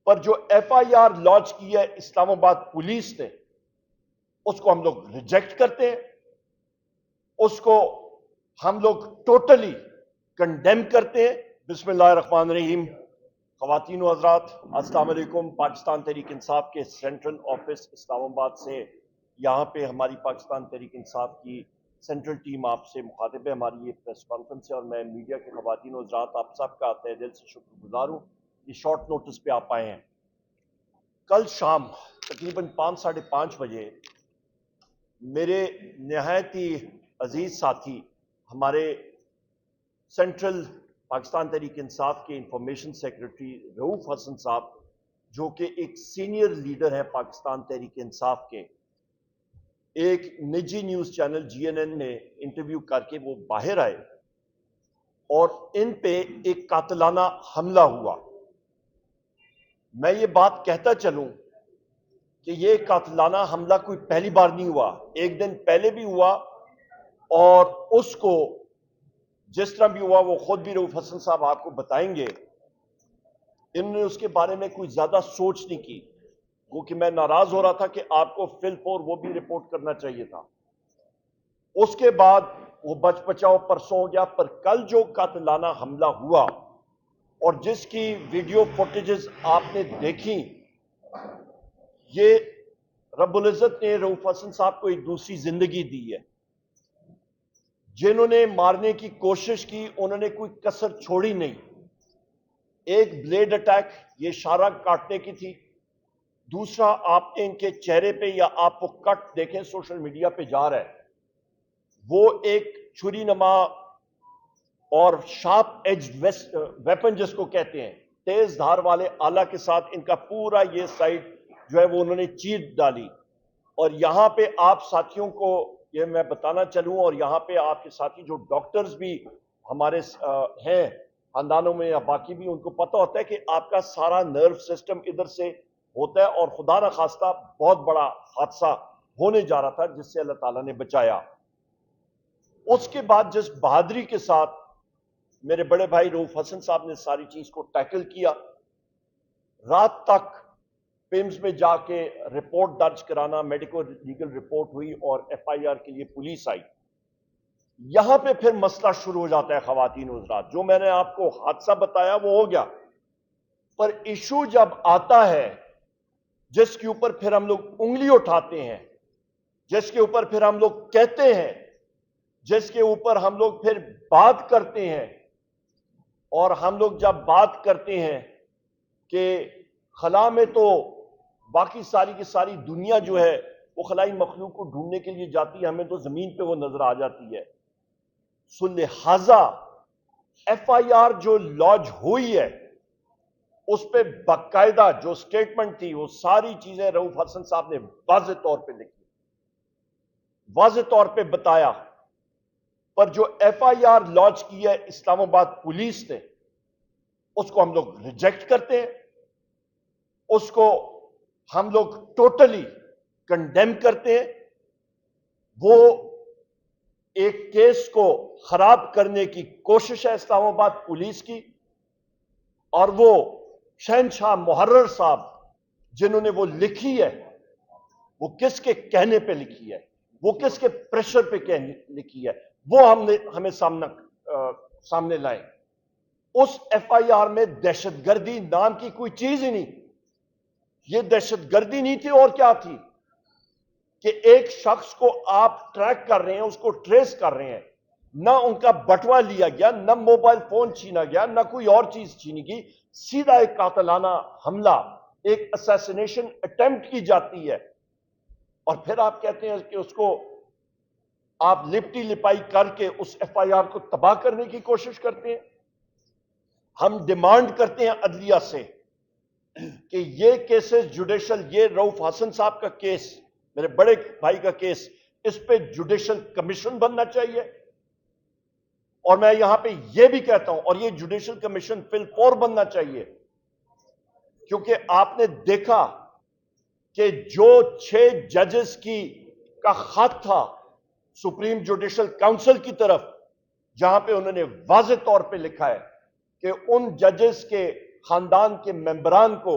پر جو F I R launch کی ہے اسلام آباد پولیس نے، اس کو ہم لوگ ریجیکٹ کرتے ہیں، اس کو ہم لوگ ٹوٹلی کنڈیم کرتے ہیں۔ بسم اللہ الرحمن الرحیم۔ خواتین و حضرات، السلام علیکم۔ پاکستان تحریک انصاف کے سینٹرل آفس اسلام آباد سے یہاں پہ ہماری پاکستان تحریک انصاف کی سینٹرل ٹیم آپ سے مخاطب ہے۔ ہماری یہ پریس کانفرنس ہے اور میں میڈیا کے خواتین و حضرات آپ سب کا تہ دل سے شکر گزار ہوں، یہ شارٹ نوٹس پہ آپ آئے ہیں۔ کل شام تقریباً 5:30 بجے میرے نہایت ہی عزیز ساتھی، ہمارے سینٹرل پاکستان تحریک انصاف کے انفارمیشن سیکرٹری رؤوف حسن صاحب، جو کہ ایک سینئر لیڈر ہے پاکستان تحریک انصاف کے، ایک نجی نیوز چینل جی این این میں انٹرویو کر کے وہ باہر آئے اور ان پہ ایک قاتلانہ حملہ ہوا۔ میں یہ بات کہتا چلوں کہ یہ قاتلانہ حملہ کوئی پہلی بار نہیں ہوا، ایک دن پہلے بھی ہوا، اور اس کو جس طرح بھی ہوا وہ خود بھی رؤوف حسن صاحب آپ کو بتائیں گے، انہوں نے اس کے بارے میں کوئی زیادہ سوچ نہیں کی، وہ کہ میں ناراض ہو رہا تھا کہ آپ کو فل فور وہ بھی رپورٹ کرنا چاہیے تھا۔ اس کے بعد وہ بچ بچاؤ پرسوں ہو گیا، پر کل جو قاتلانہ حملہ ہوا اور جس کی ویڈیو فوٹیجز آپ نے دیکھی، یہ رب العزت نے رؤوف حسن صاحب کو ایک دوسری زندگی دی ہے۔ جنہوں نے مارنے کی کوشش کی انہوں نے کوئی کسر چھوڑی نہیں۔ ایک بلیڈ اٹیک، یہ اشارہ کاٹنے کی تھی، دوسرا آپ نے ان کے چہرے پہ یا آپ وہ کٹ دیکھیں سوشل میڈیا پہ جا رہا ہے، وہ ایک چھری نما اور شارپ ایجڈ ویپن جس کو کہتے ہیں، تیز دھار والے آلہ کے ساتھ ان کا پورا یہ سائڈ جو ہے وہ انہوں نے چیر ڈالی۔ اور یہاں پہ آپ ساتھیوں کو یہ میں بتانا چلوں، اور یہاں پہ آپ کے ساتھی جو ڈاکٹرز بھی ہمارے ہیں خاندانوں میں یا باقی بھی، ان کو پتہ ہوتا ہے کہ آپ کا سارا نرو سسٹم ادھر سے ہوتا ہے، اور خدا نہ خواستہ بہت بڑا حادثہ ہونے جا رہا تھا جس سے اللہ تعالیٰ نے بچایا۔ اس کے بعد جس بہادری کے ساتھ میرے بڑے بھائی رؤوف حسن صاحب نے ساری چیز کو ٹیکل کیا، رات تک پیمز میں جا کے رپورٹ درج کرانا، میڈیکل لیگل رپورٹ ہوئی اور ایف آئی آر کے لیے پولیس آئی۔ یہاں پہ پھر مسئلہ شروع ہو جاتا ہے خواتین و حضرات۔ جو میں نے آپ کو حادثہ بتایا وہ ہو گیا، پر ایشو جب آتا ہے جس کے اوپر پھر ہم لوگ انگلی اٹھاتے ہیں، جس کے اوپر پھر ہم لوگ کہتے ہیں، جس کے اوپر ہم لوگ پھر بات کرتے ہیں، اور ہم لوگ جب بات کرتے ہیں کہ خلا میں تو باقی ساری کی ساری دنیا جو ہے وہ خلائی مخلوق کو ڈھونڈنے کے لیے جاتی ہے، ہمیں تو زمین پہ وہ نظر آ جاتی ہے۔ سو لہذا ایف آئی آر جو لانچ ہوئی ہے اس پہ باقاعدہ جو سٹیٹمنٹ تھی وہ ساری چیزیں رؤوف حسن صاحب نے واضح طور پہ لکھی، واضح طور پہ بتایا۔ پر جو ایف آئی آر لانچ کی ہے اسلام آباد پولیس نے، اس کو ہم لوگ ریجیکٹ کرتے ہیں، اس کو ہم لوگ ٹوٹلی کنڈیم کرتے ہیں۔ وہ ایک کیس کو خراب کرنے کی کوشش ہے اسلام آباد پولیس کی، اور وہ شہنشاہ محرر صاحب جنہوں نے وہ لکھی ہے، وہ کس کے کہنے پہ لکھی ہے، وہ کس کے پریشر پہ لکھی ہے، وہ ہمیں سامنے لائیں۔ اس ایف آئی آر میں دہشت گردی نام کی کوئی چیز ہی نہیں۔ یہ دہشت گردی نہیں تھی اور کیا تھی کہ ایک شخص کو آپ ٹریک کر رہے ہیں، اس کو ٹریس کر رہے ہیں، نہ ان کا بٹوا لیا گیا، نہ موبائل فون چھینا گیا، نہ کوئی اور چیز چھینی گئی، سیدھا ایک قاتلانہ حملہ، ایک اسیسینیشن اٹیمپٹ کی جاتی ہے، اور پھر آپ کہتے ہیں کہ اس کو آپ لپٹی لپائی کر کے اس ایف آئی آر کو تباہ کرنے کی کوشش کرتے ہیں۔ ہم ڈیمانڈ کرتے ہیں عدلیہ سے کہ یہ کیسز جوڈیشل، یہ رؤوف حسن صاحب کا کیس، میرے بڑے بھائی کا کیس، اس پہ جوڈیشل کمیشن بننا چاہیے، اور میں یہاں پہ یہ بھی کہتا ہوں، اور یہ جوڈیشل کمیشن فی الفور بننا چاہیے، کیونکہ آپ نے دیکھا کہ جو 6 ججز کا خط تھا سپریم جوڈیشل کاؤنسل کی طرف، جہاں پہ انہوں نے واضح طور پہ لکھا ہے کہ ان ججز کے خاندان کے ممبران کو